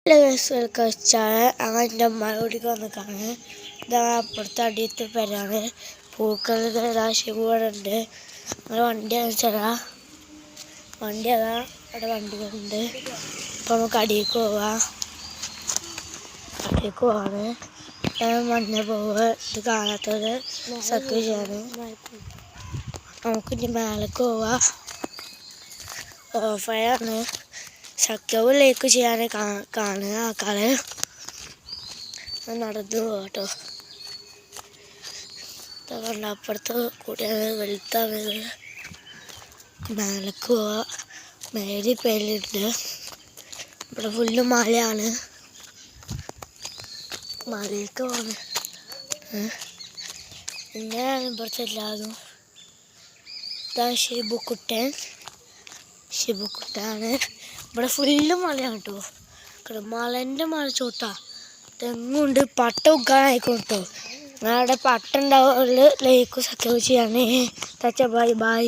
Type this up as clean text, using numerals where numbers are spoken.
വെച്ചാൽ അങ്ങനെ അമ്മയോടിക്ക് വന്നിക്കാണ്. ഇതാ അപ്പുറത്ത് അടിയത്ത് പേരാണ്. പൂക്കളുടെ ശിവുണ്ട്. അങ്ങനെ വണ്ടിയാണെന്ന് വെച്ചാൽ വണ്ടി അതാ അവിടെ വണ്ടികളുണ്ട്. അപ്പം നമുക്ക് അടിയിലേക്ക് പോവാം. അടിയിലേക്ക് പോവാണ്. മഞ്ഞ പോവുക. ഇത് കാണാത്തത് സത്യമാണ്. നമുക്ക് ഇനി മേലേക്ക് പോവാം. ഓഫയാണ്. സത്യവും ലേക്ക് ചെയ്യാൻ കാണുക ആൾക്കാര് നടന്നു പോകട്ടോ. കണ്ട അപ്പുറത്ത് കൂടിയാണ് വെളുത്താണ്. മേലേക്ക് പോവാ. മേലെ പേരുണ്ട്. ഇവിടെ ഫുള്ള് മലയാണ്. മലയൊക്കെ പോണ്. ഇങ്ങനെയാണ് ഇവിടുത്തെ എല്ലാതും. ഇതാണ് ഷിബുക്കുട്ടാണ്. ഇവിടെ ഫുള്ള് മലയാണ് കേട്ടോ. മലൻ്റെ മല ചോട്ടാ. തെങ്ങുണ്ട്. പട്ട ഉഗ്ഗാനായിക്കോട്ടോ കേട്ടോ. അവിടെ പട്ട ഉണ്ടാവുള്ളൂ. ലേക്ക് സബ്സ്ക്രൈബ് ചെയ്യണേ. Bye bye.